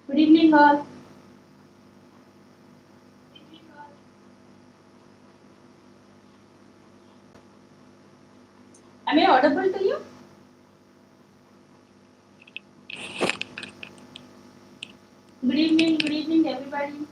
Good evening, all. Am I audible to you? Good evening, everybody.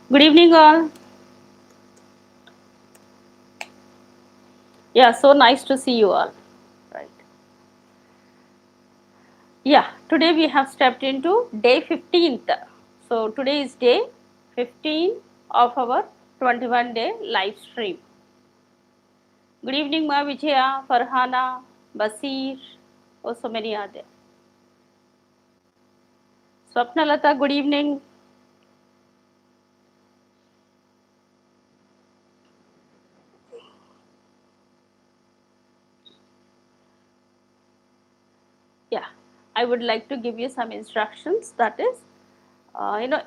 Good evening, all. Yeah, so nice to see you all. Right. Yeah, today we have stepped into day 15th. So today is day 15 of our 21-day live stream. Good evening, Ma Vijaya, Farhana, Basir, oh, so many are there. Swapnalata, good evening. Yeah, I would like to give you some instructions. That is,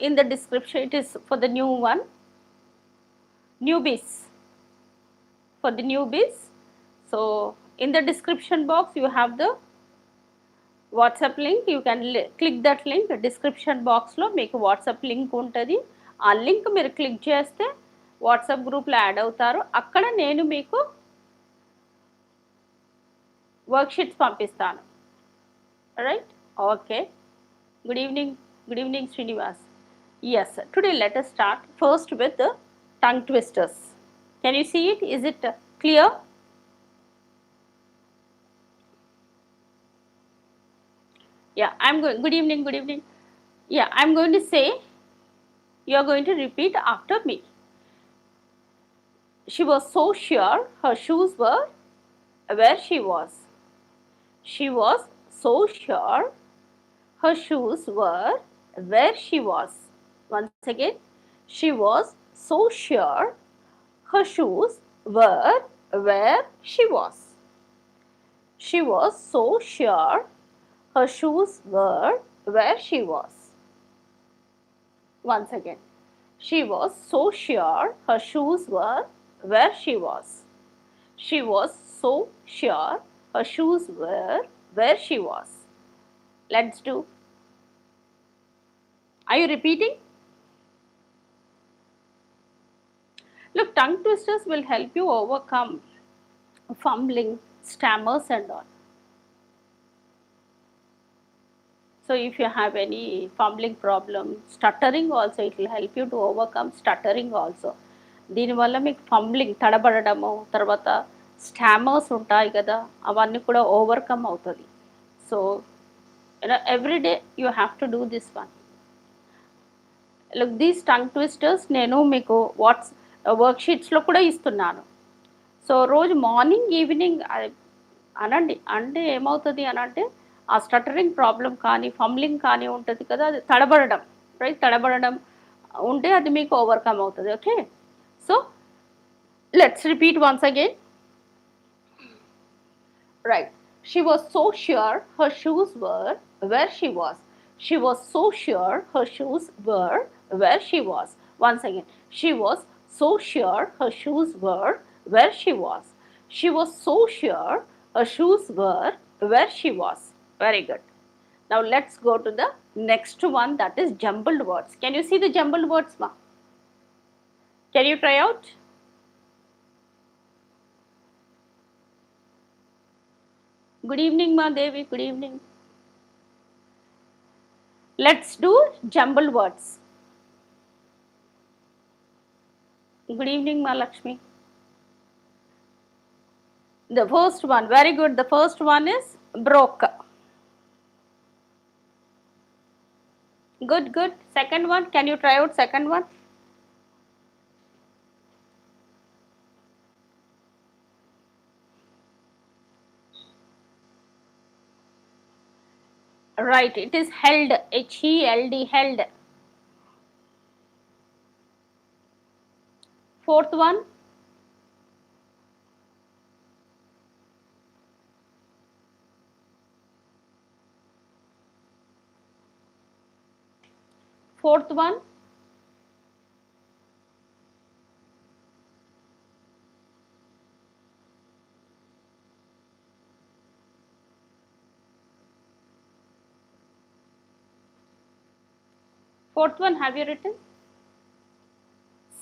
in the description, it is for the new one, newbies. For the newbies, so in the description box, you have the WhatsApp link. You can click that link. Description box lo meeku WhatsApp link untadi. ఆ link మీరు click చేస్తే WhatsApp గ్రూప్లో add అవుతారు. అక్కడ నేను మీకు worksheets పంపిస్తాను. Right? Okay. Good evening. Good evening, Srinivas. Yes, today let us start first with the tongue twisters. Can you see it? Is it clear? Yeah, I'm going. Good evening, good evening. Yeah, I'm going to say, you are going to repeat after me. She was so sure her shoes were where she was. She was so sure her shoes were where she was. Once again, she was so sure her shoes were where she was. She was so sure her shoes were where she was. Once again, she was so sure her shoes were where she was. She was so sure her shoes were where she was. Let's do. Are you repeating? Look, tongue twisters will help you overcome fumbling, stammers, and all. So, if you have any fumbling problem, stuttering also, it will help you to overcome stuttering also. దీనివల్ల మీకు fumbling తడబడము, తర్వాత స్టామర్స్ ఉంటాయి కదా, అవన్నీ కూడా overcome అవుతుంది. So every day you have to do this one. Look, these tongue twisters నేను మీకు వర్క్షీట్స్లో కూడా ఇస్తున్నాను. సో రోజు మార్నింగ్ ఈవినింగ్ అనండి. అంటే ఏమవుతుంది అని అంటే, ఆ స్టటరింగ్ ప్రాబ్లం కానీ ఫంబ్లింగ్ కానీ ఉంటుంది కదా, అది తడబడడం, రైట్? తడబడడం ఉంటే అది మీకు ఓవర్కమ్ అవుతుంది. Okay, so let's repeat once again. Right. She was so sure her shoes were where she was. She was so sure her shoes were where she was. Once again. She was so sure her shoes were where she was. She was so sure her shoes were where she was. Very good. Now let's go to the next one, that is jumbled words. Can you see the jumbled words, ma? Can you try out? Good evening, Ma Devi. Good evening. Let's do jumbled words. Good evening, Ma Lakshmi. The first one, very good. The first one is broke. Good, good. Second one, can you try out second one? Right, it is held. H-E-L-D, held. Fourth one, Fourth one, have you written?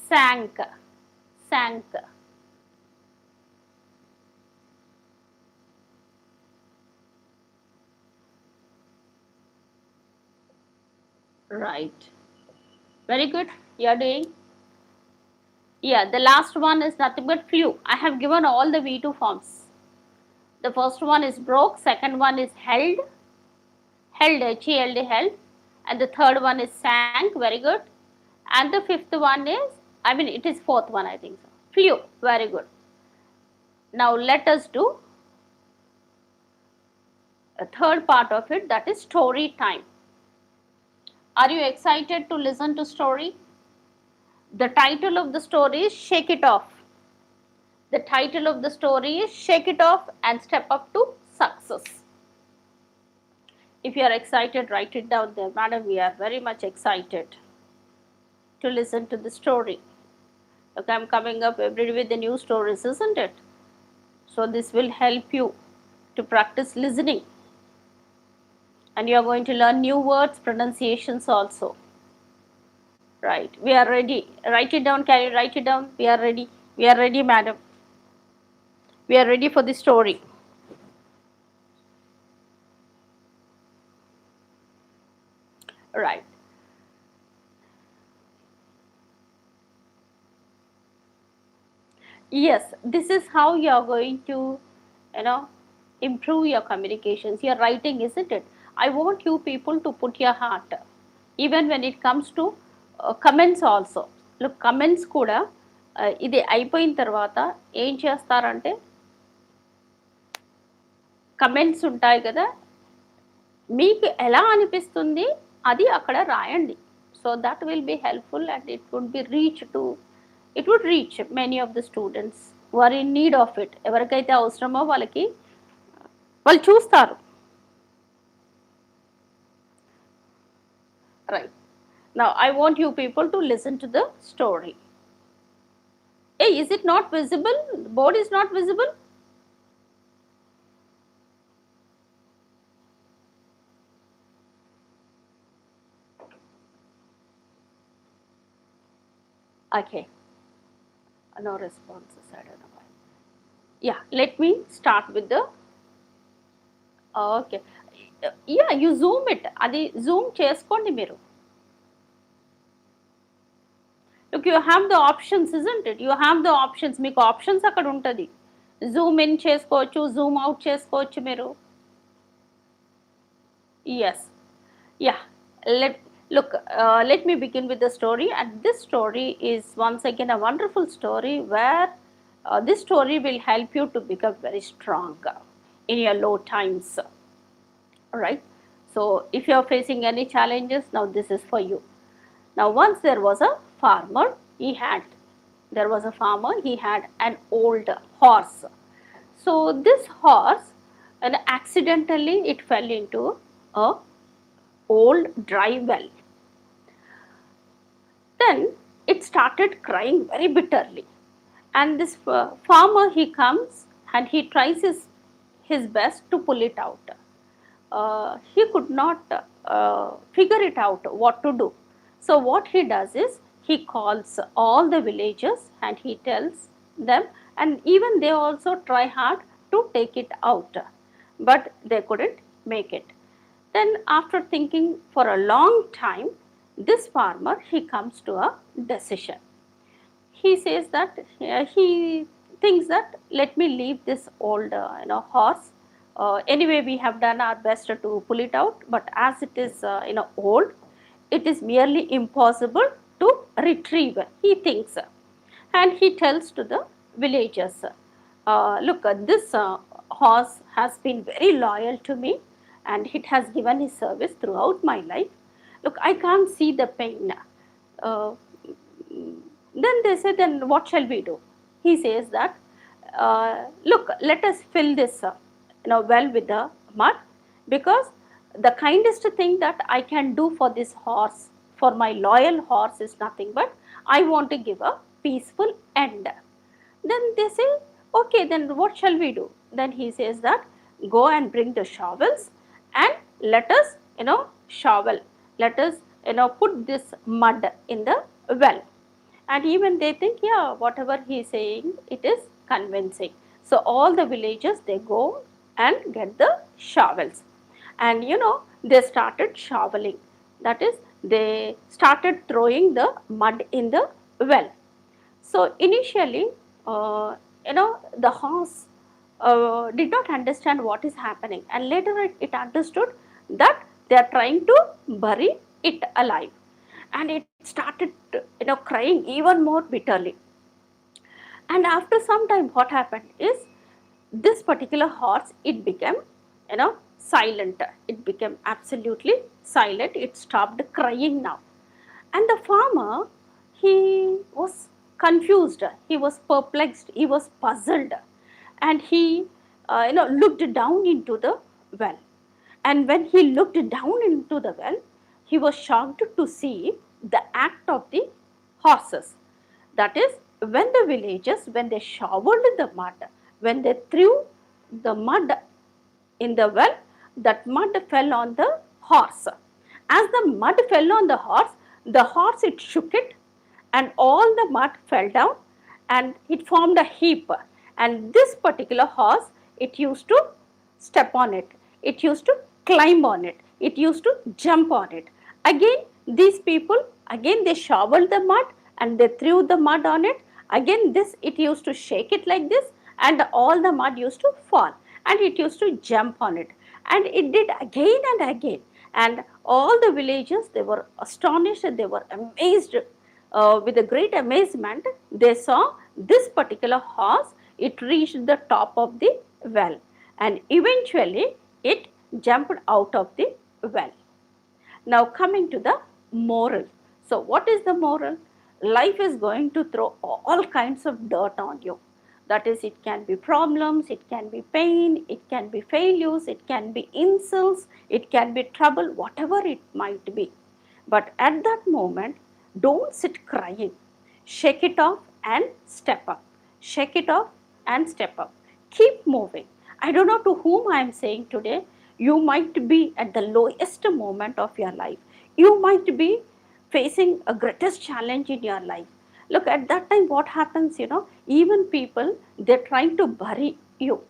Sank, sank. Right. Very good. You are doing. Yeah, the last one is nothing but flew. I have given all the V2 forms. The first one is broke, second one is held, H-E-L-D, held, and the third one is sank, very good. And the fifth one is, I mean, it is fourth one, I think so. Flew, very good. Now let us do a third part of it, that is story time. Are you excited to listen to story? The title of the story is Shake It Off. The title of the story is Shake It Off and Step Up to Success. If you are excited, write it down there. Madam, we are very much excited to listen to the story. Okay, I'm coming up every day with the new stories, isn't it? So this will help you to practice listening. And you are going to learn new words, pronunciations also. Right, we are ready. Write it down. Can you write it down? We are ready. We are ready, madam. We are ready for the story. Right. Yes, this is how you are going to, you know, improve your communications, your writing, isn't it? I want you people to put your heart, even when it comes to comments also. Look, comments కూడా ఇది అయిపోయిన తర్వాత ఏం చేస్తారంటే comments ఉంటాయి కదా, మీకు ఎలా అనిపిస్తుంది అది అక్కడ రాయండి. So that will be helpful and it would reach many of the students who are in need of it. ఎవరికైతే అవసరమో వాళ్ళకి వాళ్ళు చూస్తారు. Right. Now I want you people to listen to the story. Hey, is it not visible? The board is not visible? Okay. No responses. I don't know why. Yeah, let me start with the. Okay. Yeah, you zoom it. అది zoom చేసుకోండి మీరు. Look, you have the options, isn't it? You have the options. మీకు options అక్కడ ఉంటుంది. Zoom in చేసుకోవచ్చు, Zoom out చేసుకోవచ్చు మీరు. Yes. Yeah. Let me begin with the story, and this story is once again a wonderful story where this story will help you to become very strong in your low times. All right. So if you are facing any challenges, now this is for you. Now once there was a farmer, he had an old horse. So this horse, and accidentally it fell into a old dry well. Then it started crying very bitterly, and this farmer, he comes and he tries his best to pull it out. He could not figure it out what to do. So what he does is he calls all the villagers and he tells them, and even they also try hard to take it out, but they couldn't make it. Then after thinking for a long time, this farmer, he comes to a decision. He says that he thinks that let me leave this old horse. Anyway, we have done our best to pull it out, but as it is old, it is merely impossible to retrieve, he thinks. And he tells to the villagers, look, this horse has been very loyal to me and it has given his service throughout my life. Look, I can't see the pain. uh, then they say, then what shall we do? He says that, look, let us fill this well with the mud, because the kindest thing that I can do for this horse for my loyal horse is nothing but I want to give a peaceful end. Then they say, okay, then what shall we do? Then he says that go and bring the shovels and let us, shovel. Let us, put this mud in the well. And even they think, yeah, whatever he is saying, it is convincing. So all the villagers, they go and get the shovels. And they started shoveling. That is, they started throwing the mud in the well. So initially, the horse did not understand what is happening, and later it understood that they are trying to bury it alive, and it started, crying even more bitterly. And after some time, what happened is this particular horse, it became, silent. It became absolutely silent. It stopped crying now. And the farmer, he was confused, he was perplexed, he was puzzled, and he, looked down into the well. And when he looked down into the well, he was shocked to see the act of the horses. That is, when the villagers, when they shoveled the mud, when they threw the mud in the well, that mud fell on the horse. As the mud fell on the horse it shook it, and all the mud fell down and it formed a heap. And this particular horse, it used to step on it, it used to climb on it, it used to jump on it. Again, these people, again they shoveled the mud and they threw the mud on it. Again, this, it used to shake it like this, and all the mud used to fall, and it used to jump on it, and it did again and again. And all the villagers, they were astonished and they were amazed. With a great amazement, they saw this particular horse, it reached the top of the well, and eventually it jumped out of the well. Now coming to the moral. So what is the moral? Life is going to throw all kinds of dirt on you. That is, it can be problems, it can be pain, it can be failures, it can be insults, it can be trouble, whatever it might be. But at that moment, don't sit crying. Shake it off and step up. Shake it off and step up. Keep moving. I don't know to whom I am saying today. You might be at the lowest moment of your life. You might be facing a greatest challenge in your life. Look, at that time, what happens, even people, they're trying to bury you.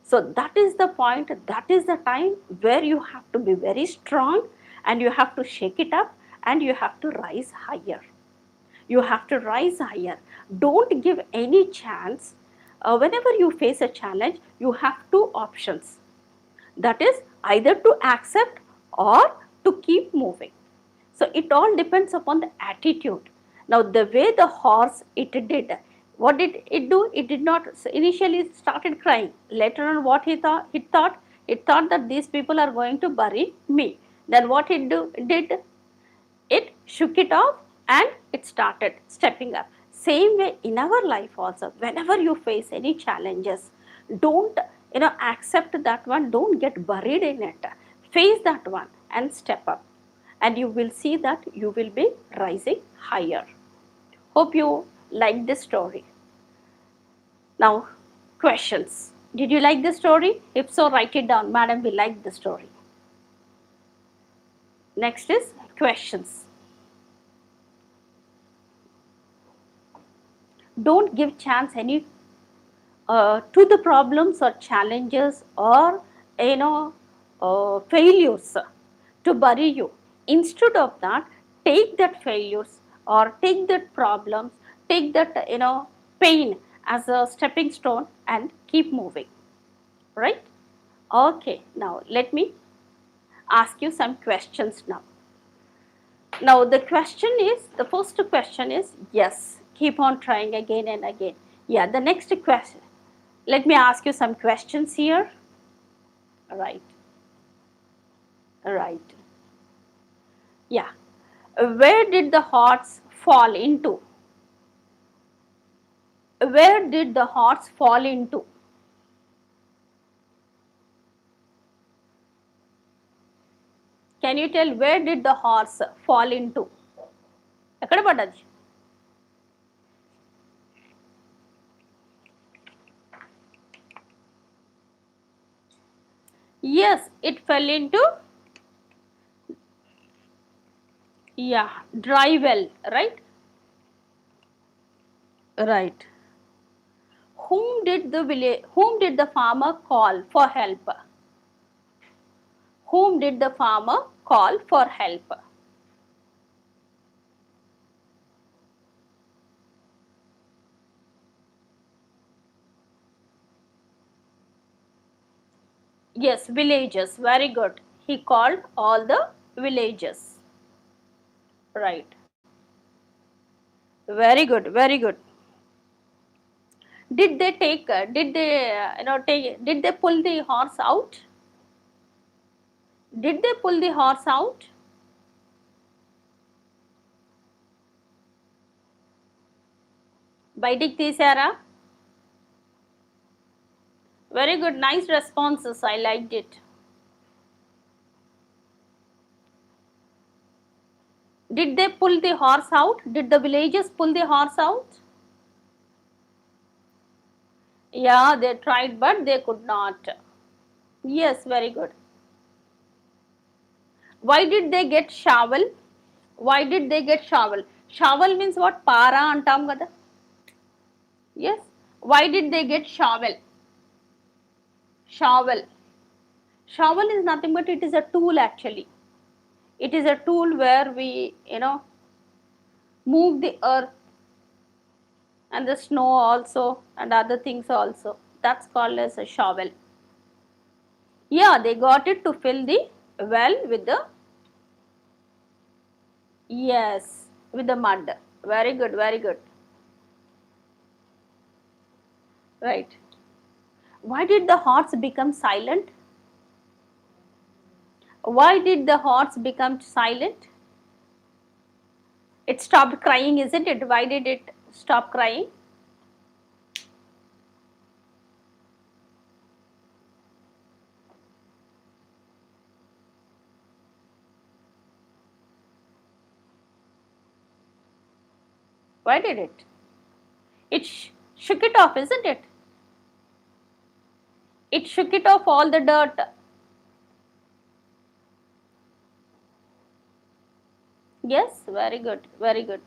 So that is the point, that is the time where you have to be very strong, and you have to shake it up, and you have to rise higher. You have to rise higher. Don't give any chance. Whenever you face a challenge, you have two options. That is, either to accept or to keep moving. So it all depends upon the attitude. Now the way the horse, it did, what did it do? It did not, initially started crying. Later on, what he thought? It thought that these people are going to bury me. Then what did? It shook it off and it started stepping up. Same way in our life also, whenever you face any challenges, don't, accept that one, don't get buried in it. Face that one and step up, and you will see that you will be rising higher. Hope you like this story. Now, questions. Did you like the story? If so, write it down. Madam, we like the story. Next is questions. Don't give chance any to the problems or challenges or, failures to bury you. Instead of that, take that failures or take that problems, take that, pain as a stepping stone and keep moving. Right? Okay, now let me ask you some questions now. Now the question is, the first question is, yes, keep on trying again and again. Yeah, the next question, let me ask you some questions here. Right, right. Yeah. Where did the horse fall into? Where did the horse fall into? Can you tell where did the horse fall into? ఎక్కడ పడ్డది? Yes, it fell into, yeah, dry well, right? Right. Whom did the farmer call for help? Whom did the farmer call for help? Yes, villages. Very good. He called all the villages. Right. Very good. Very good. Did they take? Did they take? Did they pull the horse out? Did they pull the horse out? బయటికి తీసారా? Very good. Nice responses. I liked it. Did they pull the horse out? Did the villagers pull the horse out? Yeah, they tried, but they could not. Yes, very good. Why did they get shovel? Why did they get shovel? Shovel means what? Para antam kada. Yes. Why did they get shovel? Shovel. Shovel is nothing but it is a tool actually. It is a tool where we, move the earth and the snow also and other things also. That's called as a shovel. Yeah, they got it to fill the well with the, yes, with the mud. Very good, very good. Right. Why did the horse become silent? Why did the horse become silent? It stopped crying, isn't it? Why did it stop crying? Why did it? It shook it off, isn't it? It shook it off all the dirt. Yes, very good, very good.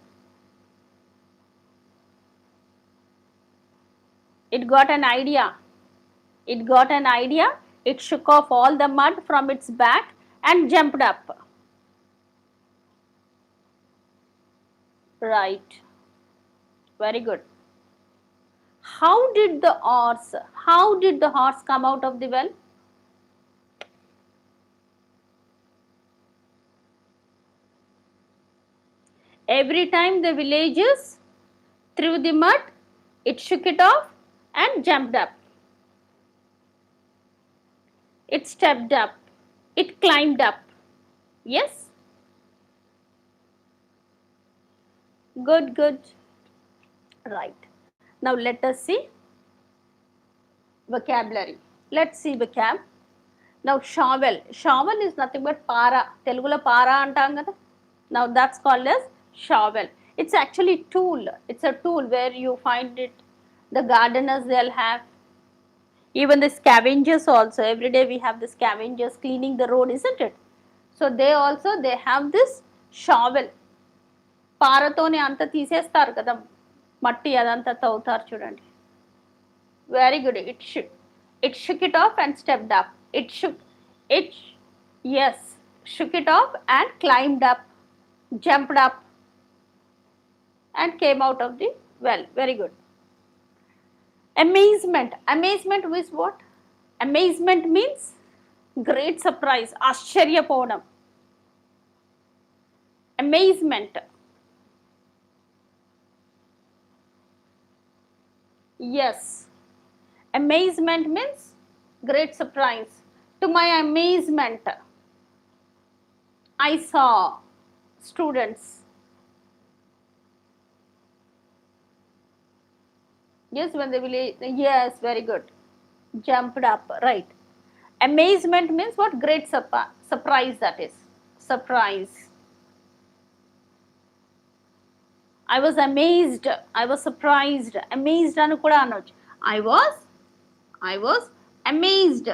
It got an idea. It got an idea. It shook off all the mud from its back and jumped up. Right. Very good. How did the horse come out of the well? Every time the villagers threw the mud, it shook it off and jumped up. It stepped up. It climbed up. Yes? Good, good. Right. Now let us see vocabulary. Let's see vocab. Now shovel. Shovel is nothing but para. Telugulo para antam kada. Now that's called as shovel. It's actually tool. It's a tool where you find it. The gardeners, they'll have. Even the scavengers also. Every day we have the scavengers cleaning the road, isn't it? So they have this shovel. పారతోనే అంత తీసేస్తారు కదా, మట్టి అదంతా తవ్వుతారు చూడండి. Very good. It shook it off and stepped up. It yes, shook it off and climbed up, jumped up and came out of the well. Very good. Amazement. Amazement is what? Amazement means great surprise, ఆశ్చర్యపోవడం. Amazement. Yes. Amazement means great surprise. To my amazement, I saw students. Yes, when they will, yes, very good. Jumped up, right. Amazement means what? Great surprise, that is. Surprise. I was amazed, I was surprised, amazed అని కూడా అనొచ్చు. I was amazed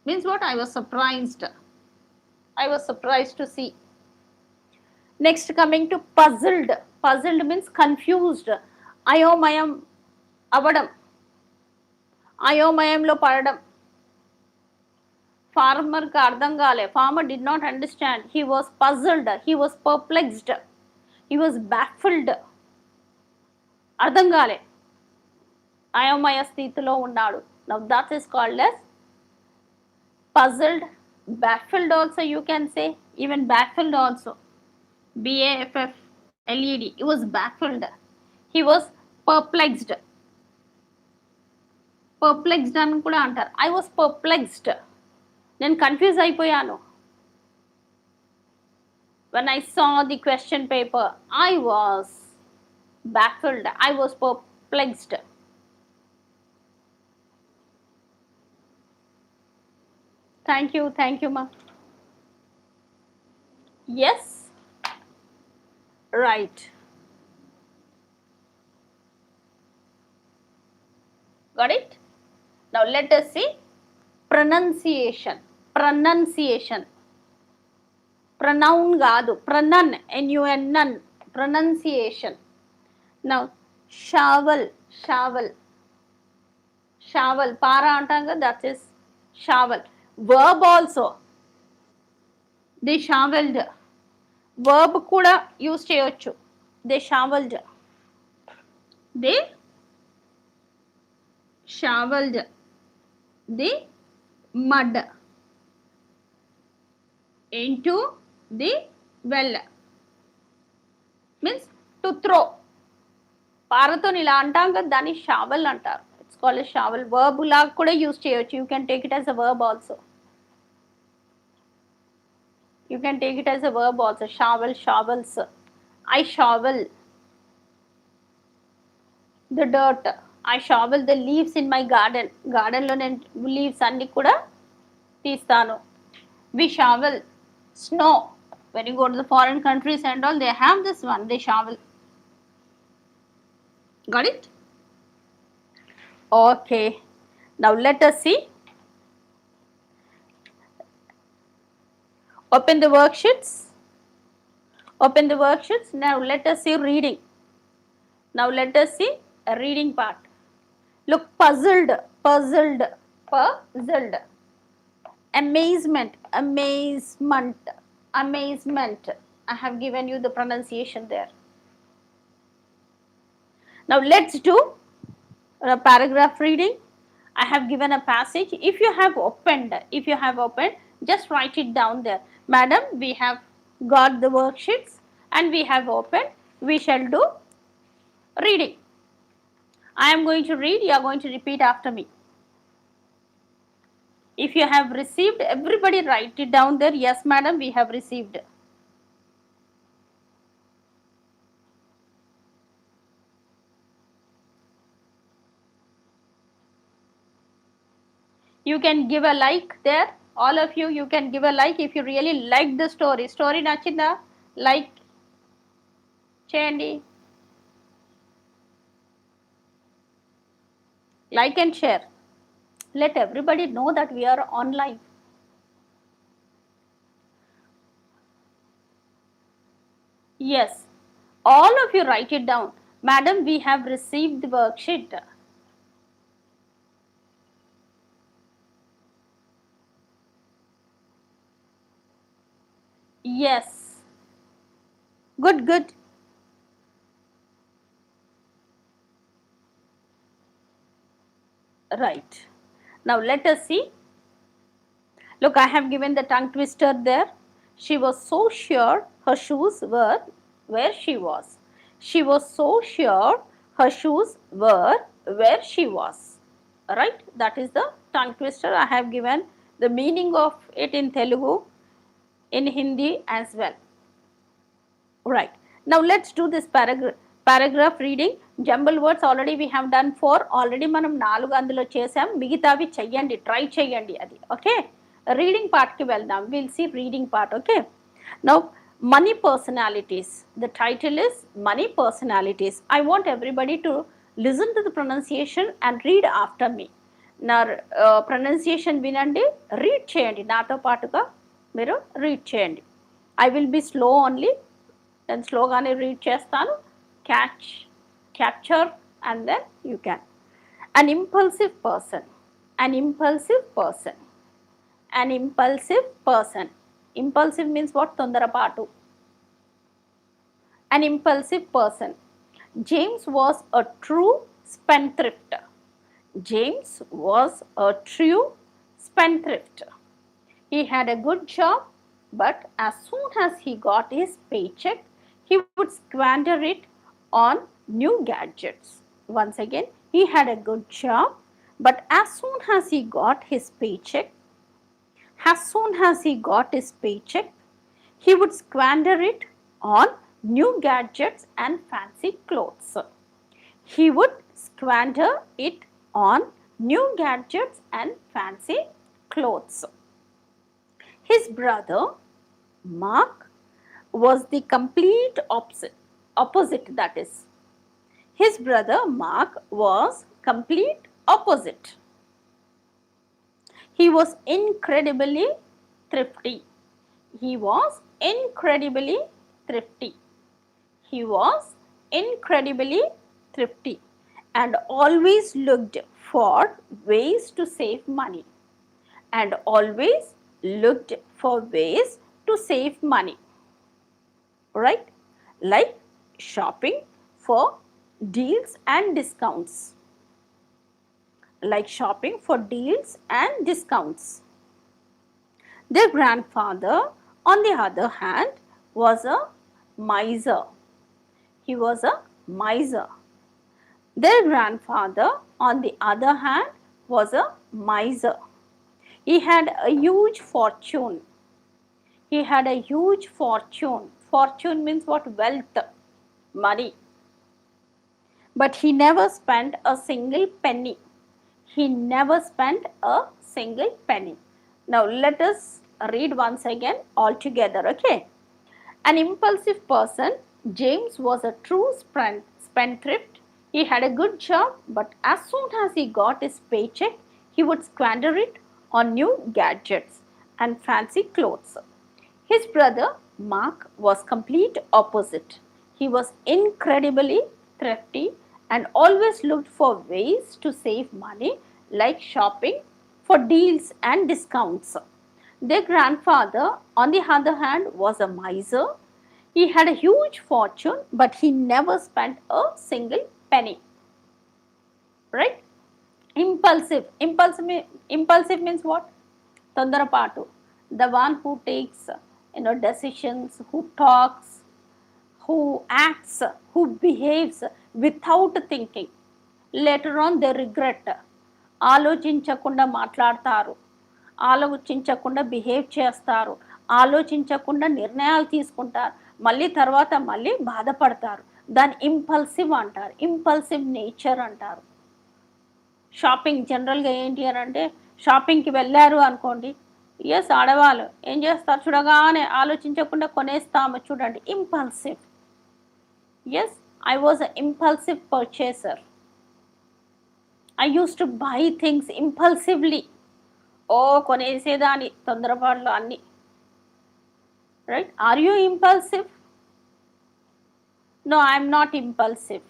means what? I was surprised. I was surprised to see. Next, coming to puzzled. Puzzled means confused. అయోమయం అవ్వడం, అయోమయంలో పడడం. ఫార్మర్కి అర్థం కాలే, farmer did not understand, he was puzzled, he was perplexed, he was baffled. అర్థం కాలే, అయోమయ స్థితిలో ఉన్నాడు. Now that is called as puzzled, baffled also you can say, even baffled also, baffled, he was baffled, he was perplexed, perplexed అని కూడా అంటారు. I was perplexed, నేను confuse అయిపోయాను. When I saw the question paper, I was baffled, I was perplexed. Thank you ma. Yes, right, got it. Now let us see pronunciation. Pronunciation, pronoun కాదు, pranun, nun, pronunciation. Now shovel, shovel, shovel, para అంటాం కదా, that is shovel. Verb also, they shoveled, verb కూడా use చేయొచ్చు. they shoveled, they shoveled the mud into the well, means to throw. పారతో ఇలా అంటాం కదా, దాన్ని షావల్ అంటారు. It's called a shovel. Verb లాగా కూడా యూస్ చేయొచ్చు. You can take it as a verb also, you can take it as a verb also. Shovel, shovels. I shovel the dirt, I shovel the leaves in my garden, గార్డెన్లో నేను leaves అన్ని కూడా తీస్తాను. We shovel snow, when you go to the foreign countries and all, they have this one, they shovel. Got it? Okay, now let us see. Open the worksheets, open the worksheets. Now let us see reading. Now let us see a reading part. Look, puzzled, puzzled, puzzled. Amazement, amazement, amazement. I have given you the pronunciation there. Now let's do a paragraph reading. I have given a passage. If you have opened, just write it down there. Madam, we have got the worksheets and we have opened. We shall do reading. I am going to read, you are going to repeat after me. If you have received, everybody write it down there. Yes, madam, we have received. You can give a like there. All of you, you can give a like if you really like the story. Story nachinda, like cheyandi. Like and share. Let everybody know that we are online. Yes, all of you write it down. Madam, we have received the worksheet. Yes, good, good. Right, now let us see. Look, I have given the tongue twister there. She was so sure her shoes were where she was. She was so sure her shoes were where she was. Right, that is the tongue twister. I have given the meaning of it in Telugu, in Hindi as well. Right, now let's do this paragraph reading. Jumble words already we have done 4. Already మనం 4 అందులో చేసాం. మిగతావి చెయ్యండి, try చెయ్యండి అది. Okay, reading పార్ట్కి వెళ్దాం. Will see reading part. Okay, now Money personalities. The title is Money Personalities. I want everybody to listen to the pronunciation and read after me. నా ప్రొనౌన్సియేషన్ వినండి, రీడ్ చేయండి, నాతో పాటుగా మీరు రీడ్ చేయండి. I will be slow only, నేను స్లోగానే read చేస్తాను. Capture and then you can. An impulsive person, an impulsive person, an impulsive person. Impulsive means what? Tondarapaatu. An impulsive person. James was a true spendthrift. James was a true spendthrift. He had a good job, but as soon as he got his paycheck, he would squander it on new gadgets. Once again, he had a good job, but as soon as he got his paycheck, he would squander it on new gadgets and fancy clothes. He would squander it on new gadgets and fancy clothes. His brother, Mark, was the complete opposite, that is. His brother, Mark, was complete opposite. He was incredibly thrifty. He was incredibly thrifty. He was incredibly thrifty and always looked for ways to save money. And always looked for ways to save money. Right? Like shopping for deals and discounts. Like shopping for deals and discounts. Their grandfather, on the other hand, was a miser. He was a miser. Their grandfather, on the other hand, was a miser. He had a huge fortune. He had a huge fortune. Fortune means what? Wealth, money. But he never spent a single penny. He never spent a single penny. Now let us read once again all together, okay? An impulsive person, James was a true spendthrift. He had a good job, but as soon as he got his paycheck, he would squander it on new gadgets and fancy clothes. His brother, Mark, was complete opposite. He was incredibly thrifty and always looked for ways to save money, like shopping for deals and discounts. Their grandfather, on the other hand, was a miser. He had a huge fortune, but he never spent a single penny. Right? Impulsive means what? Tondarapaatu. The one who takes decisions, who talks, who acts, who behaves without thinking. Later on they regret. ఆలోచించకుండా మాట్లాడతారు, ఆలోచించకుండా behave చేస్తారు, ఆలోచించకుండా నిర్ణయాలు తీసుకుంటారు, మళ్ళీ తర్వాత మళ్ళీ బాధపడతారు. దాన్ని ఇంపల్సివ్ అంటారు, ఇంపల్సివ్ నేచర్ అంటారు. షాపింగ్ జనరల్గా ఏంటి అని అంటే, షాపింగ్కి వెళ్ళారు అనుకోండి, ఎస్ ఆడవాళ్ళు ఏం చేస్తారు, చూడగానే ఆలోచించకుండా కొనేస్తాము చూడండి, impulsive. Yes, I was a impulsive purchaser. I used to buy things impulsively. కొనేసేదాన్ని తొందరపాటులో అన్ని. Right? Are you impulsive? No, I am not impulsive.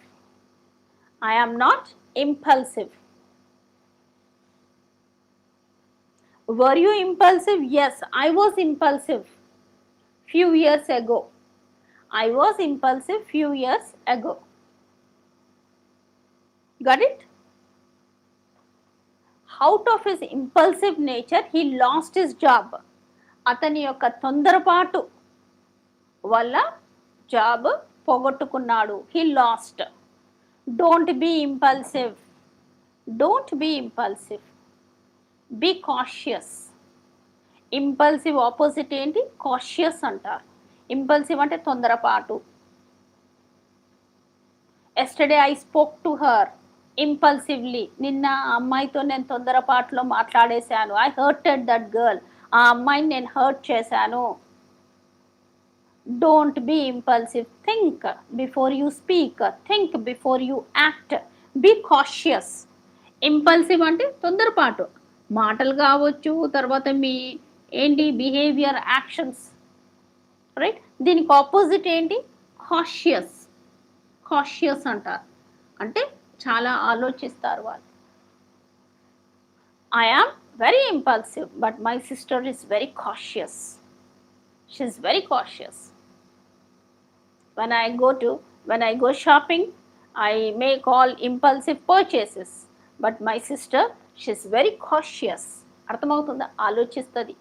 I am not impulsive. Were you impulsive? Yes, I was impulsive few years ago. I was impulsive few years ago. Got it? Out of his impulsive nature, he lost his job. అతని యొక్క తొందరపాటు వల్ల job పోగొట్టుకున్నాడు. He lost. Don't be impulsive. Don't be impulsive. Be cautious. Impulsive opposite ఏంటి? Cautious అంటారు. Impulsive అంటే తొందరపాటు. Yesterday I spoke to her impulsively. నిన్న ఆ అమ్మాయితో నేను తొందరపాటులో మాట్లాడేశాను. I hurted that girl. ఆ అమ్మాయిని నేను హర్ట్ చేశాను. Don't be impulsive. Think before you speak. Think before you act. Be cautious. Impulsive అంటే తొందరపాటు, మాటలు కావచ్చు, తర్వాత మీ ఏంటి బిహేవియర్ యాక్షన్స్, రైట్. దీనికి ఆపోజిట్ ఏంటి? కాషియస్. కాషియస్ అంటారు, అంటే చాలా ఆలోచిస్తారు వాళ్ళు. I am very impulsive but my sister is very cautious. She is very cautious. when I go to when I go shopping, I make all impulsive purchases, but my sister, she is very cautious. అర్థమవుతుందా? ఆలోచిస్తుంది.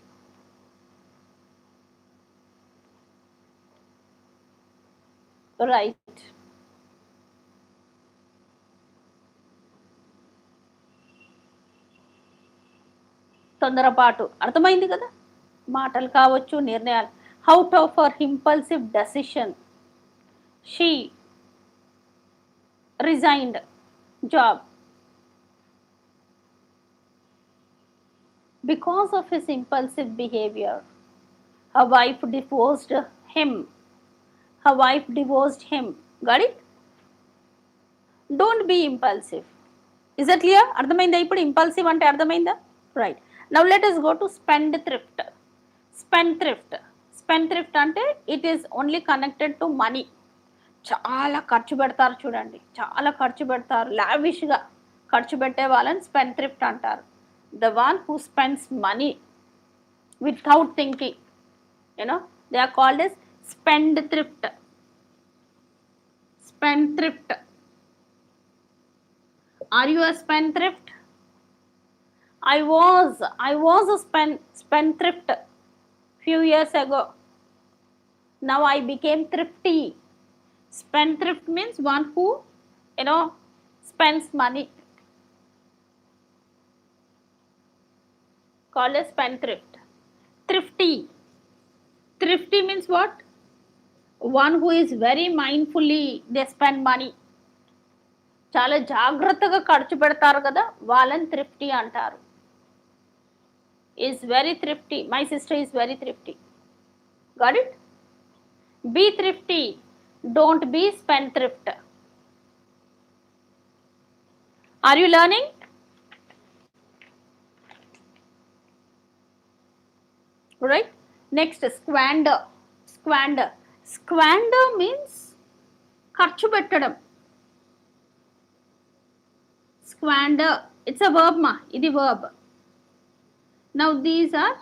Right. తొందరపాటు అర్థమైంది కదా, మాటలు కావచ్చు, నిర్ణయాలు. Out of her impulsive decision she resigned job because of his impulsive behavior. Her wife divorced him. Her wife divorced him. Got it? Don't be impulsive. Is that clear? అర్థమైందా? ఇప్పుడు ఇంపల్సివ్ అంటే అర్థమైందా? Right. Now let us go to spendthrift. Spendthrift. Spendthrift అంటే it is only connected to money. చాలా ఖర్చు పెడతారు చూడండి, చాలా ఖర్చు పెడతారు, లావిష్గా ఖర్చు పెట్టే వాళ్ళని స్పెండ్థ్రిఫ్ట్ అంటారు. The one who spends money without thinking, they are called as spendthrift. Spendthrift. Are you a spendthrift? I was a spendthrift few years ago. Now I became thrifty. Spendthrift means one who spends money, called as spendthrift. Thrifty means what? One who is very mindfully they spend money. చాలా జాగ్రత్తగా ఖర్చు పెడతారు కదా, వాళ్ళని thrifty అంటారు. Is very thrifty. My sister is very thrifty. Got it? Be thrifty, don't be spendthrift. Are you learning? Right? Next, squander. Squander means ఖర్చు పెట్టడం. Squander, it's a verb ma, ఇది verb. Now these are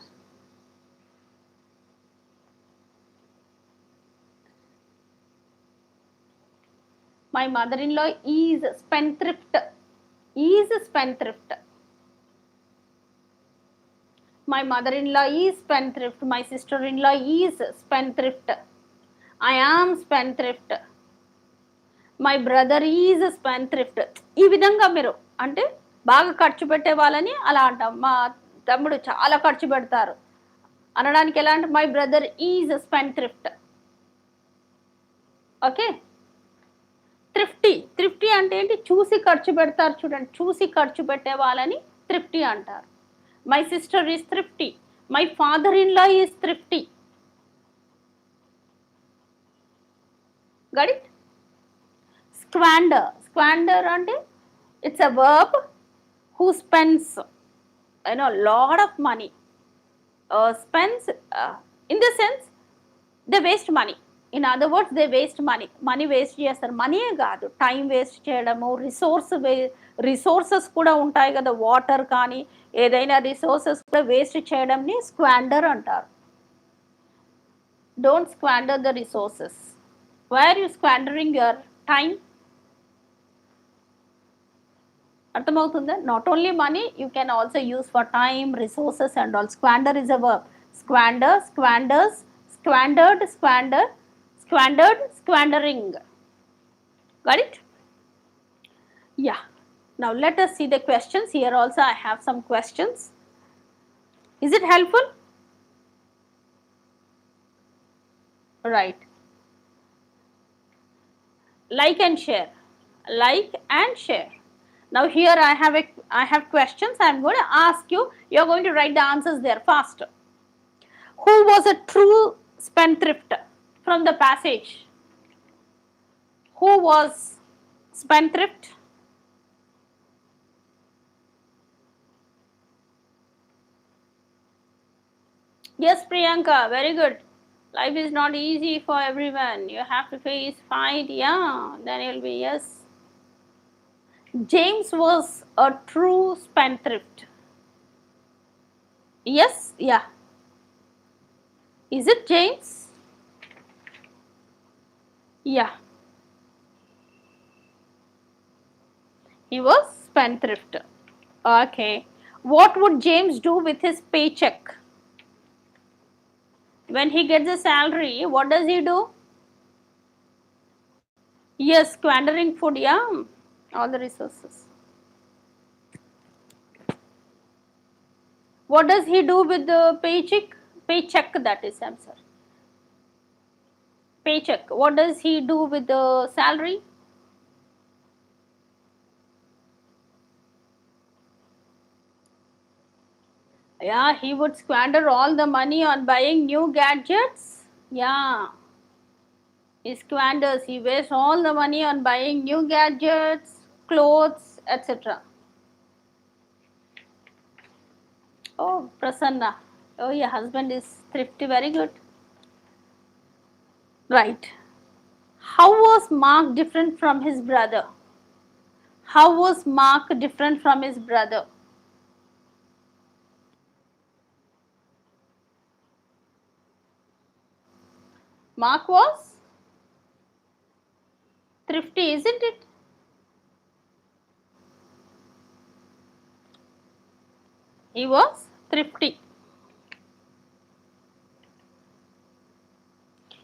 my mother-in-law is spendthrift. My mother-in-law is spendthrift. My sister-in-law is spendthrift. I am spendthrift. My brother is spendthrift. ఈ విధంగా మీరు అంటే బాగా ఖర్చు పెట్టే వాళ్ళని అలా అంటాం. మా తమ్ముడు చాలా ఖర్చు పెడతారు అనడానికి ఎలా అంటే మై బ్రదర్ ఈజ్ స్పెండ్థ్రిఫ్ట్. ఓకే. థ్రిఫ్టీ అంటే ఏంటి? చూసి ఖర్చు పెడతారు చూడండి, చూసి ఖర్చు పెట్టే వాళ్ళని థ్రిఫ్టీ అంటారు. My sister is thrifty. My father-in-law is thrifty. Got it? Squander అంటే it's a verb who spends lot of money. Spends in the sense they waste money. In other words, they waste money. Money waste చేస్తారు. మనీయే కాదు, time waste చేయడము, resources కూడా ఉంటాయి కదా, water కానీ ఏదైనా రిసోర్సెస్ కూడా వేస్ట్ చేయడంని స్క్వాండర్ అంటారు. Don't squander the resources. Why are you squandering your time? అర్థమవుతుందా? Not only money, you can also use for time, resources and all. Squander is a verb. Squander, squanders, squandered, squandering. Got it? Yeah. Now let us see the questions. Here also I have some questions. Is it helpful? Right. Like and share. Now here I have questions. I am going to ask you. You are going to write the answers there fast. Who was a true spendthrift? From the passage, who was spendthrift? Yes, Priyanka, very good. Life is not easy for everyone. You have to face fight. Yeah, then you'll be yes. James was a true spendthrift. Yes, yeah. Is it James? Yeah, he was spendthrift. Okay. What would James do with his paycheck? When he gets a salary, what does he do? Yes, squandering food, yeah. All the resources. What does he do with the paycheck? Paycheck, that is, I'm sorry. Paycheck. What does he do with the salary? Yeah, he would squander all the money on buying new gadgets. Yeah, he squanders, he wastes all the money on buying new gadgets, clothes, etc. Oh, Prasanna. Oh, your husband is thrifty, very good. Right. How was Mark different from his brother? How was Mark different from his brother? Mark was thrifty, isn't it? He was thrifty.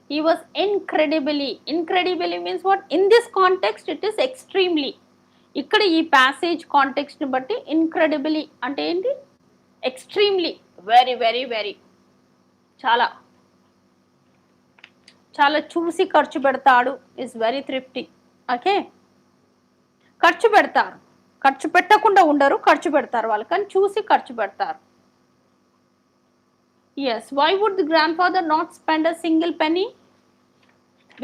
He was incredibly means what? In this context, it is extremely. ఇక్కడ ఈ passage కాంటెక్స్ట్ని బట్టి ఇన్క్రెడిబిలీ అంటే ఏంటి? Extremely, very very very, చాలా చాలా చూసి ఖర్చు పెడతాడు, ఇస్ వెరీ థ్రిఫ్టీ. ఓకే, ఖర్చు పెడతారు, ఖర్చు పెట్టకుండా ఉండరు, ఖర్చు పెడతారు వాళ్ళు, కానీ చూసి ఖర్చు పెడతారు. Yes, why would the grand father not spend a single penny?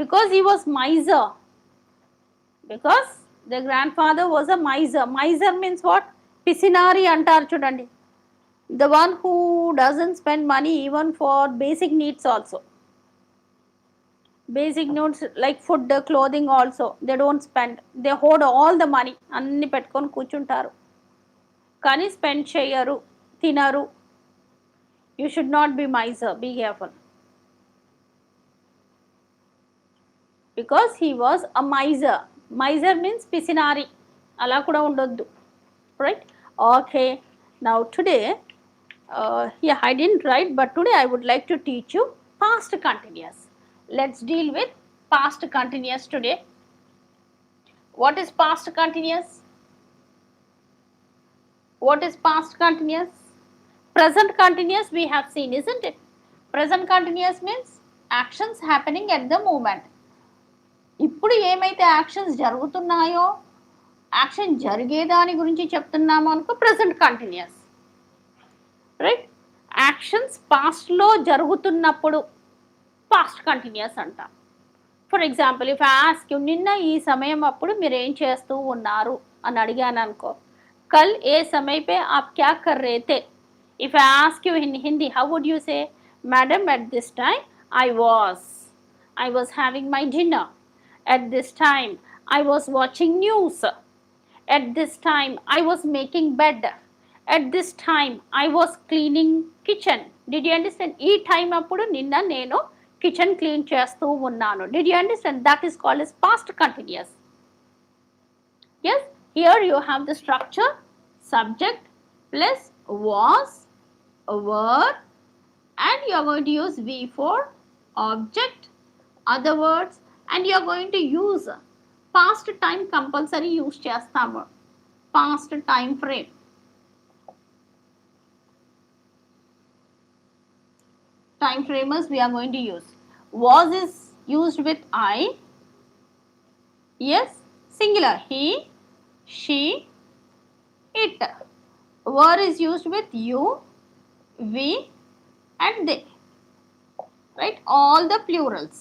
Because he was miser. Because the grand father was a miser. Miser means what? పిసినారి అంటారు చూడండి. The one who doesn't spend money even for basic needs also. Basic needs like food, clothing also, they don't spend. They hoard all the money. అన్ని పెట్టుకొని కూర్చుంటారు, కానీ spend చేయరు, తినరు. You should not be miser, be careful. Because he was a miser. Miser means పిసినారి, అలా కూడా ఉండొద్దు. Right? Okay. Now today, yeah, I didn't write, but today I would like to teach you past continuous. Let's deal with past continuous today. What is past continuous? What is past continuous? Present continuous we have seen, isn't it? Present continuous means actions happening at the moment. ఇప్పుడు ఏమైతే actions జరుగుతున్నాయో, action జరిగేదాని గురించి చెప్తున్నామో అనుకో present continuous. Right? Actions పాస్ట్లో జరుగుతున్నప్పుడు past continuous అంటాం. For example, if I ask you, నిన్న ఈ సమయం అప్పుడు మీరు ఏం చేస్తూ ఉన్నారు అని అడిగాను అనుకో, కల్ ఏ సమయ పే ఆప్ క్యా కర్ రే తే. If I ask you in Hindi, how would you say? Madam, at this time I was having my dinner. At this time I was watching news. At this time I was making bed. At this time I was cleaning kitchen. Did you understand? ఈ time అప్పుడు నిన్న నేను kitchen clean చేస్తూ ఉన్నాను. Did you understand? That is called as past continuous. Yes, here you have the structure: subject plus was, were, and you are going to use V for object, other words, and you are going to use past time compulsory use చేస్తాము. Past time frame. Time framers we are going to use. Was is used with I. Yes, singular. He, she, it. Were is used with you, we, and they. Right? All the plurals.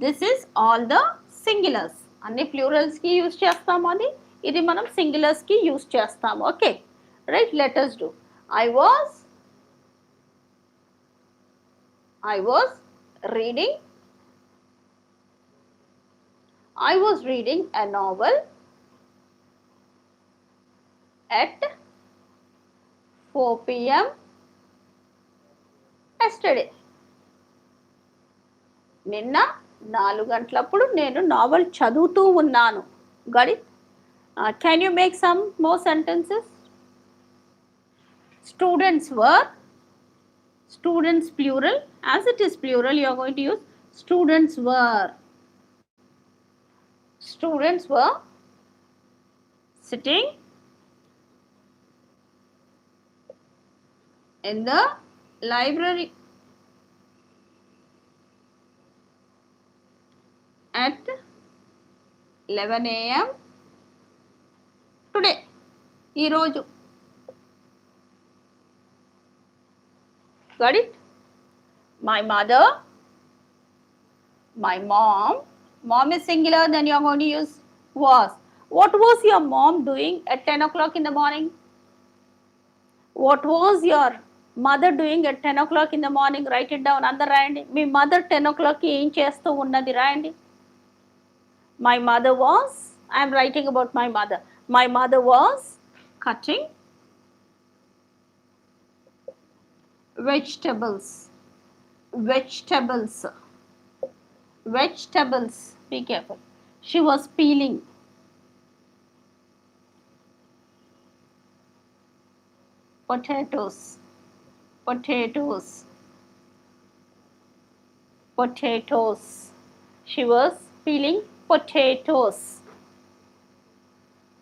This is all the singulars. అన్ని ప్లూరల్స్కి use చేస్తాము, అది ఇది మనం సింగులర్స్కి use చేస్తాము. Okay right, let us do. I was I was reading I was reading a novel at 4 p.m. yesterday. నిన్న 4 గంటలప్పుడు నేను novel చదువుతూ ఉన్నాను. Got it? Can you make some more sentences? Students were, students plural, as it is plural you are going to use students were. Students were sitting in the library at 11 a.m. today. ఈ రోజు. Got it? My mother, my mom. Mom is singular, then you are going to use was. What was your mom doing at 10 o'clock in the morning? What was your mother doing at 10 o'clock in the morning? Write it down. అందరు రాయండి. మీ mother 10 o'clock ఏం చేస్తూ ఉన్నది రాయండి. My mother was, I am writing about my mother. My mother was cutting vegetables. Vegetables. Vegetables. Be careful. She was peeling. Potatoes. Potatoes. Potatoes. She was peeling potatoes.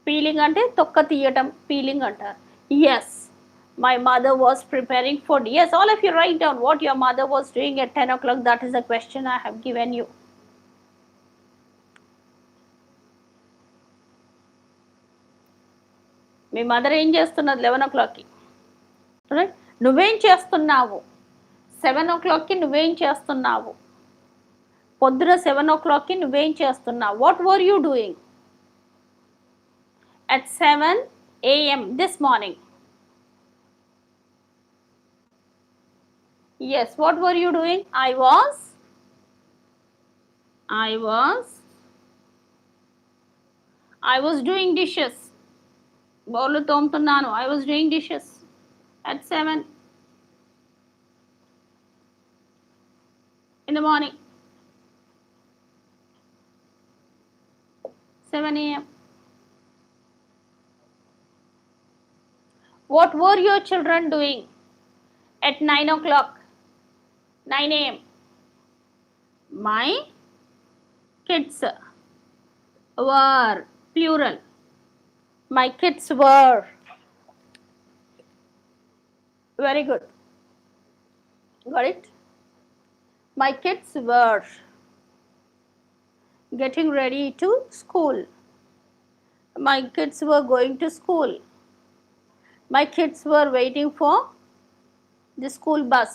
Peeling అంటే తొక్క తీయటం, peeling అంటారు. Yes, my mother was preparing food. Yes, all of you write down what your mother was doing at 10 o'clock. That is the question I have given you. Me mother ఏం చేస్తున్నది 11 o'clockకి? Right, నువ్వేం చేస్తున్నావు 7 o'clockకి? నువ్వేం చేస్తున్నావు పొద్దున 7 o'clockకి? నువ్వేం చేస్తున్నావు? What were you doing at 7 a.m. this morning? Yes, what were you doing? I was doing dishes. Bowl తోముతున్నాను. I was doing dishes at 7 in the morning. 7 a.m. What were your children doing at 9 o'clock? 9 a.m. My kids were, plural. My kids were. Very good. Got it? My kids were getting ready to school. My kids were going to school. My kids were waiting for the school bus.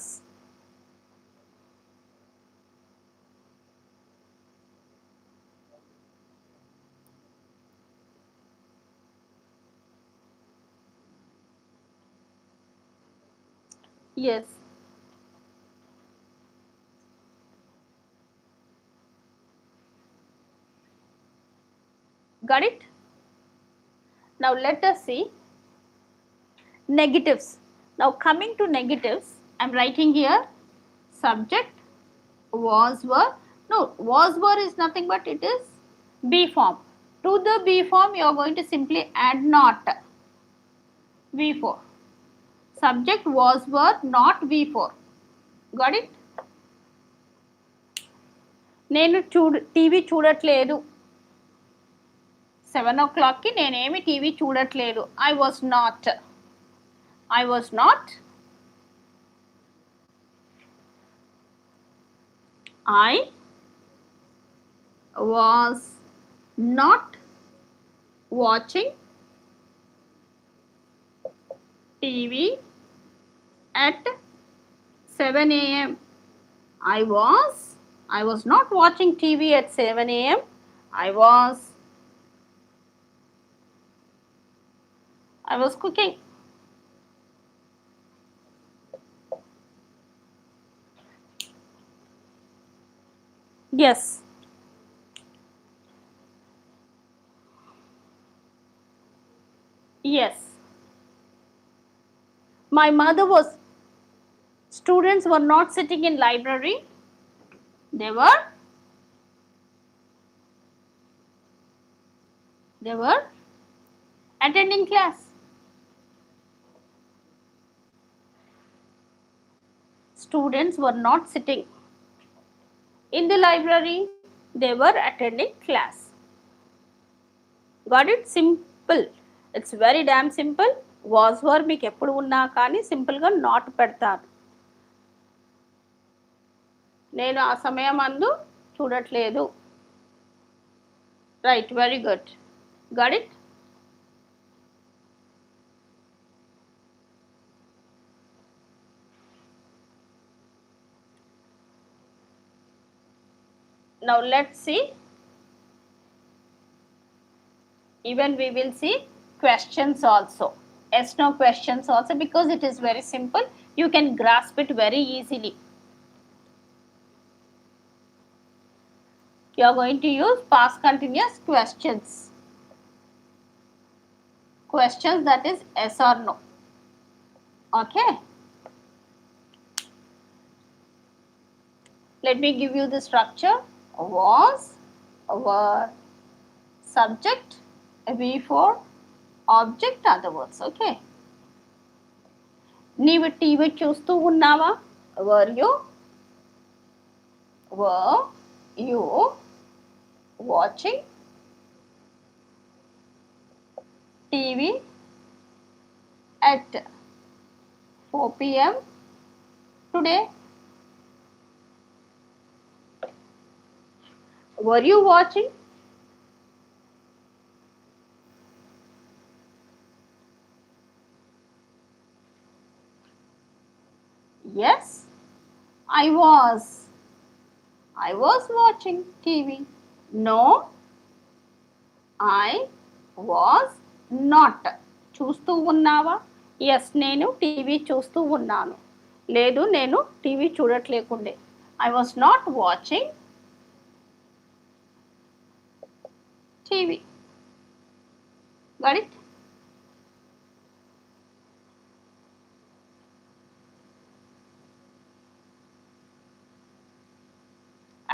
Yes. Got it? Now let us see negatives. Now coming to negatives, I am writing here subject, was, were. No, was, were is nothing but it is be form. To the be form you are going to simply add not. V4. Subject was, were, not V4. Got it? నేను TV చూడట్లేదు 7 o'clockకి నేనేమి TV చూడట్లేదు. I was not watching TV at 7 a.m. I was I was not watching TV at 7 a.m. I was cooking. Yes. Yes. My mother was, students were not sitting in library. They were, they were attending class. Students were not sitting in the library. They were attending class. Got it? Simple. It's very damn simple. Was were మీకు ఎప్పుడు ఉన్నా కానీ సింపుల్గా not పెడతారు. నేను ఆ సమయం అందు చూడట్లేదు. Right, very good. Got it? Now let's see. Even we will see questions also. Yes, no questions also, because it is very simple. You can grasp it very easily. You are going to use past continuous questions. Questions that is yes or no. Okay. Let me give you the structure. Was, were, subject, before, object, other words. Okay. నీవు TV చూస్తూ ఉన్నావా? Were you watching TV at 4 p.m. today? Were you watching? Yes, I was watching TV. No, I was not. చూస్తూ ఉన్నావా? Yes, నేను TV చూస్తూ ఉన్నాను. లేదు, నేను TV చూడట్లేకుండే. I was not watching TV. Got it?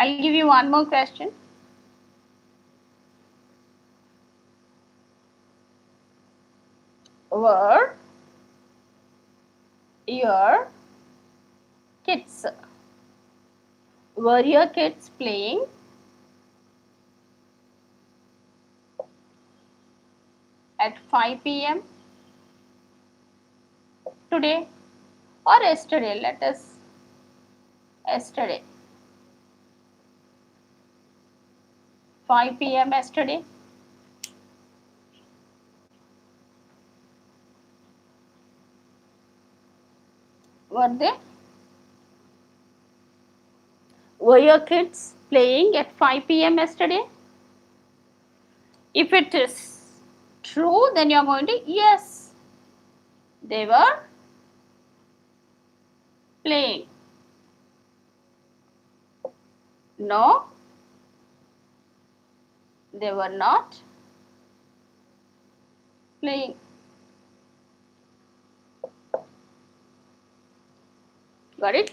I'll give you one more question. Were your kids playing at 5 p.m. today or yesterday? Let us yesterday. 5 p.m. yesterday. Were they? Were your kids playing at 5 p.m. yesterday? If it is true, then you are going to yes, they were playing. No, they were not playing. Got it?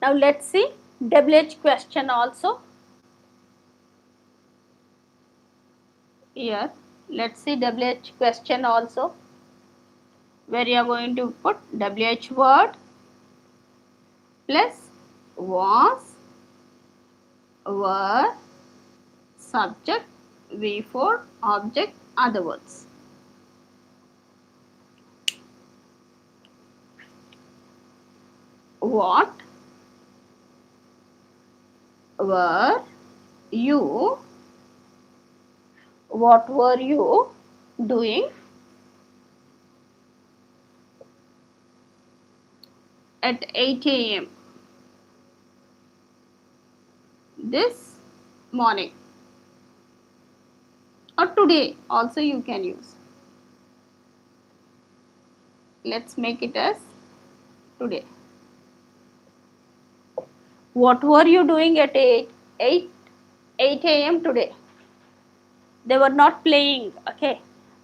Now let's see WH question also. Here, let's see WH question also, where you are going to put WH word plus was, were, subject, before, object, other words. What were you? What were you doing at 8 a.m. this morning, or today also you can use. Let's make it as today. What were you doing at 8 a.m. today? They were not playing. Okay.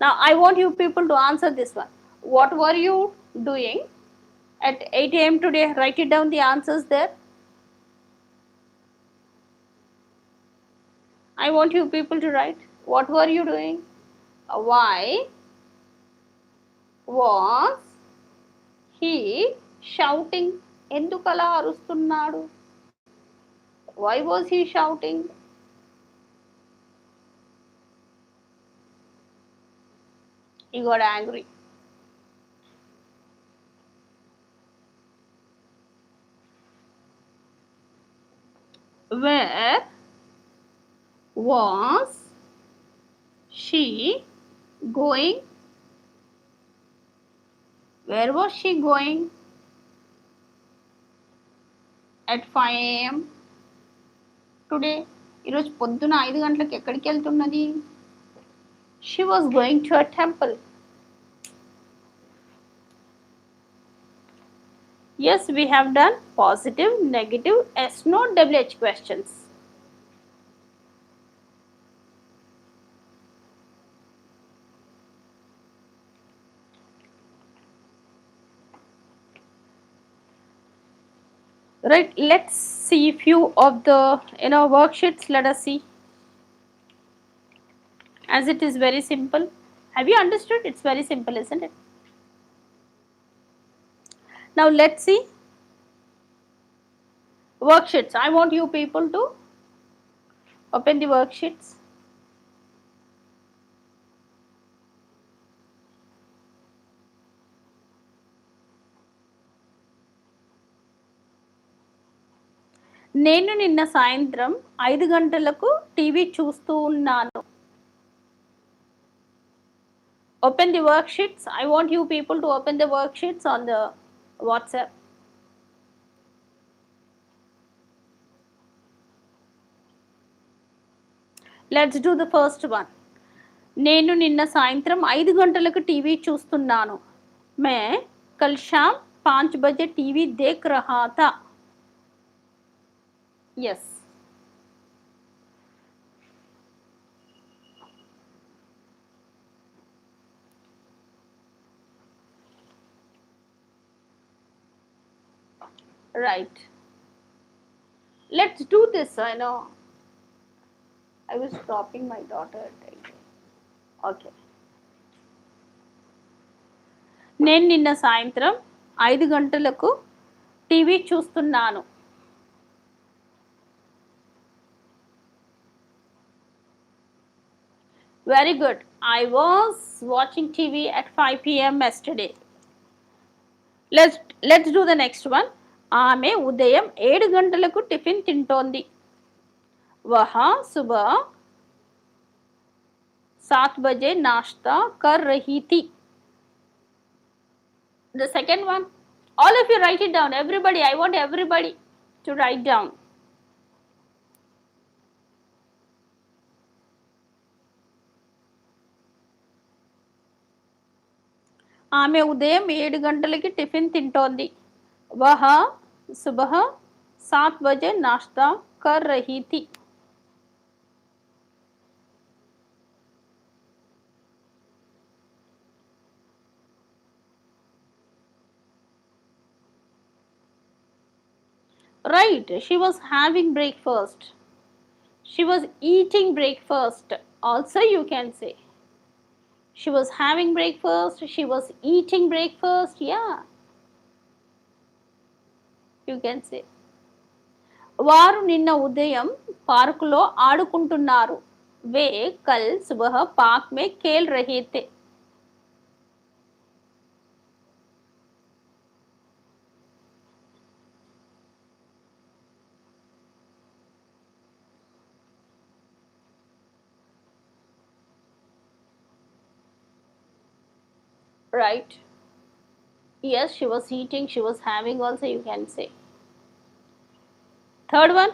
Now I want you people to answer this one. What were you doing at 8 a.m. today? Write it down, the answers there. I want you people to write. What were you doing? Why was he shouting? ఎందుకలా అరుస్తున్నాడు? Why was he shouting? He got angry. Where was she going? Where was she going at 5 a.m. today? ఈరోజు పొద్దున 5 గంటలకు ఎక్కడికి వెళ్తున్నది? She was going to a temple. Yes, we have done positive, negative, yes, no, WH questions. Right, let's see few of the worksheets. Let us see, as it is very simple. Have you understood? It's very simple, isn't it? Now let's see worksheets. I want you people to open the worksheets. నేను నిన్న సాయంత్రం 5 గంటలకు TV చూస్తూ ఉన్నాను. Open the worksheets. I want you people to open the worksheets on the WhatsApp. Let's do the first one. నేను నిన్న సాయంత్రం 5 గంటలకు టీవీ చూస్తున్నాను. मैं कल शाम 5 बजे टीवी देख रहा था. Yes. Right. Let's do this. I know. I was dropping my daughter. Okay. నేను నిన్న సాయంత్రం 5 గంటలకు టీవీ చూస్తున్నాను. Very good. I was watching TV at 5 p.m. yesterday. Let's do the next one. ఆమె ఉదయం 7 గంటలకు టిఫిన్ తింటోంది. वह सुबह 7 बजे नाश्ता कर रही थी. The second one, all of you write it down. Everybody, I want everybody to write down. ఆమె ఉదయం 7 గంటలకి టిఫిన్ తింటోంది. वह सुबह 7 बजे नाश्ता कर रही थी. Right, she was having breakfast. She was eating breakfast. Also you can say. She was having breakfast. She was eating breakfast. Yeah. You can say. వారు నిన్న ఉదయం పార్కులో ఆడుకుంటున్నారు. वे कल सुबह पार्क में खेल रहे थे. Right. Yes, she was eating, she was having also, you can say. Third one,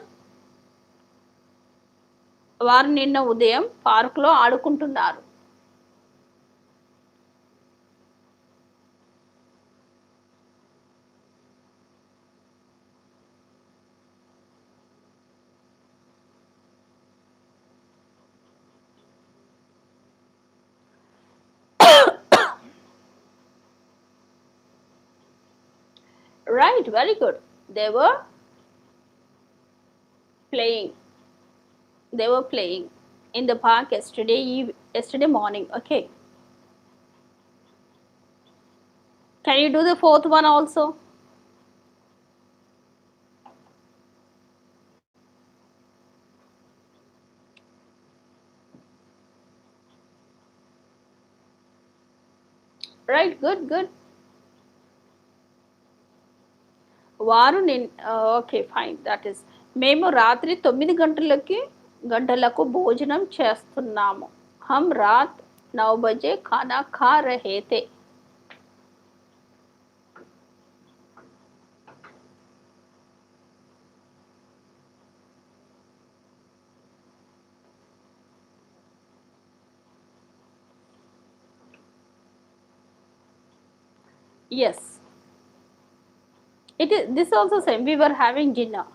వారు నిన్న ఉదయం పార్కులో ఆడుకుంటున్నారు. Right, very good. They were playing. They were playing in the park yesterday morning. Okay. Can you do the fourth one also? Right, good, good. వారు okay fine that is మేము రాత్రి 9 గంటలకు భోజనం చేస్తున్నాము. హమ్ రాత్ 9 బజే ఖానా ఖా రహే తే. Yes, it is this also same. We were having dinner,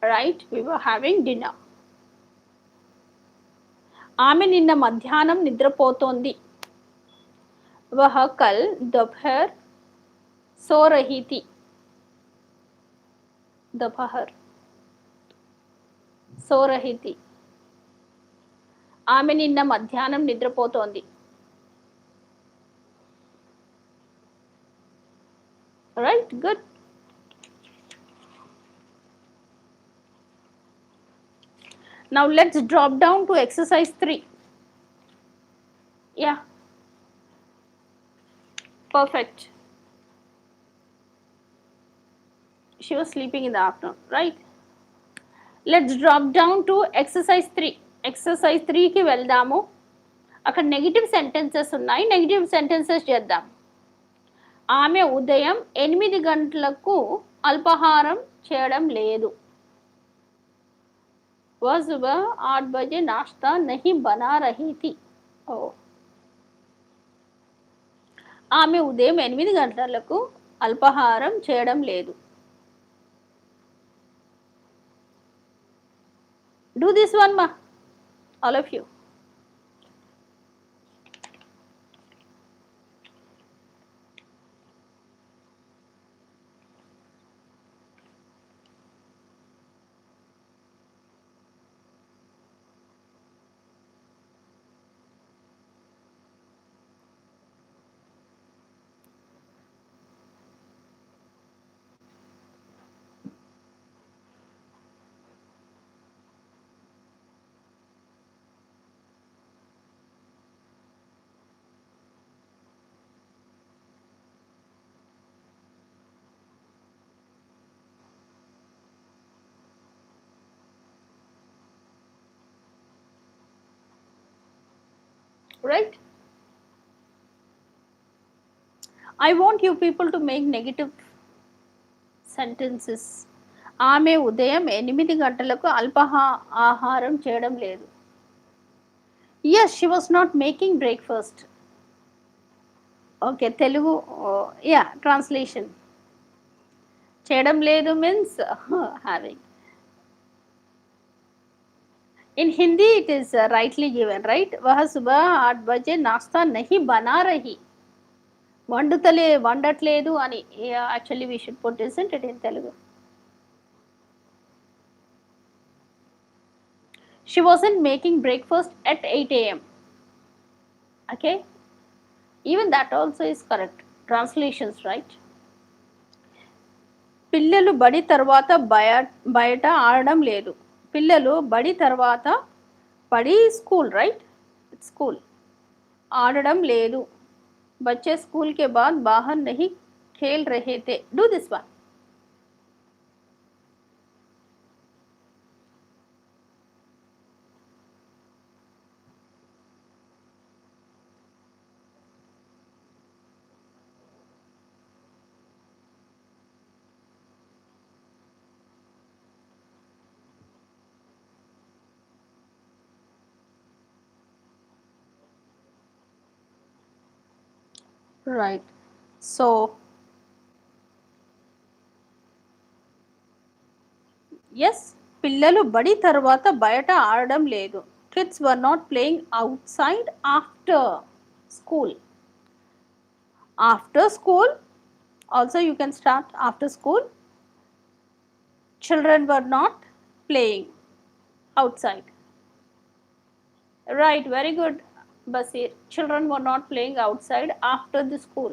right? We were having dinner. ఆమె నిన్న మధ్యాహ్నం నిద్రపోతోంది. वह कल दोपहर सो रही थी. दोपहर సో రహీ థీ. ఆమె నిన్న మధ్యాహ్నం నిద్రపోతోంది. Right, good. Now let's drop down to exercise 3. Yeah, perfect. She was sleeping in the afternoon, right? Let's drop down to exercise 3. Exercise 3 కి వెళ్దాము. అక్కడ నెగిటివ్ సెంటెన్సెస్ ఉన్నాయి, నెగిటివ్ సెంటెన్సెస్ చేద్దాం. ఆమె ఉదయం 8 గంటలకు అల్పాహారం చేయడం లేదు. वह सुबह 8 बजे नाश्ता नहीं बना रही थी. ఆమె ఉదయం 8 గంటలకు అల్పాహారం చేయడం లేదు. Do this one, ma, all of you. Right? I want you people to make negative sentences. ఆమె ఉదయం 8 గంటలకు ఆహారం చేయడం లేదు. Yes, she was not making breakfast. Okay, Telugu, yeah, translation. చేయడం లేదు means having. In Hindi it is rightly given, right? वह सुबह 8 बजे नाश्ता नहीं बना रही. వండట్లేదు అని. Actually we should put, isn't it, in Telugu? She wasn't making breakfast at 8 a.m. Okay, even that also is correct. Translations, right? పిల్లలు బడి తర్వాత బయట ఆడడం లేదు. పిల్లలు బడి తర్వాత బడి స్కూల్, రైట్? స్కూల్ ఆడడం లేదు. बच्चे स्कूल के बाद बाहर नहीं खेल रहे थे. Do this one. Right. So yes, పిల్లలు బడి తర్వాత బయట ఆడడం లేదు. Kids were not playing outside after school. After school, also you can start after school. Children were not playing outside. Right, very good, Basir. Children were not playing outside after the school.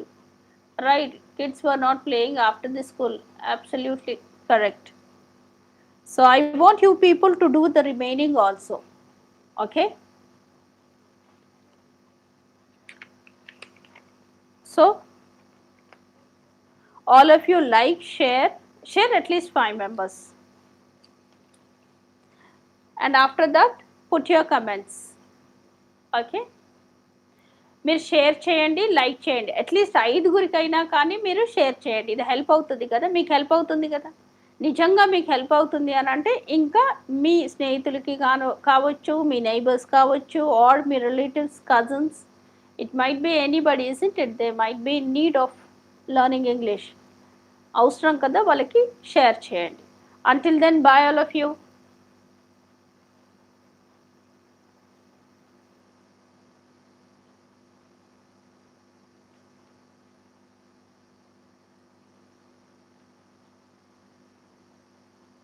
Right, kids were not playing after the school. Absolutely correct. So I want you people to do the remaining also. Okay. So all of you like, share at least 5 members. And after that, put your comments. Okay. మీరు share చేయండి, like చేయండి. At least ఐదుగురికైనా కానీ మీరు share చేయండి. ఇది help అవుతుంది కదా, మీకు హెల్ప్ అవుతుంది కదా. నిజంగా మీకు హెల్ప్ అవుతుంది అని అంటే ఇంకా మీ స్నేహితులకి కావచ్చు, మీ నైబర్స్ కావచ్చు, ఆర్ మీ relatives, cousins, it might be anybody isn't it, they might be in need of learning English. అవసరం కదా, వాళ్ళకి షేర్ చేయండి. Until then, bye all of you.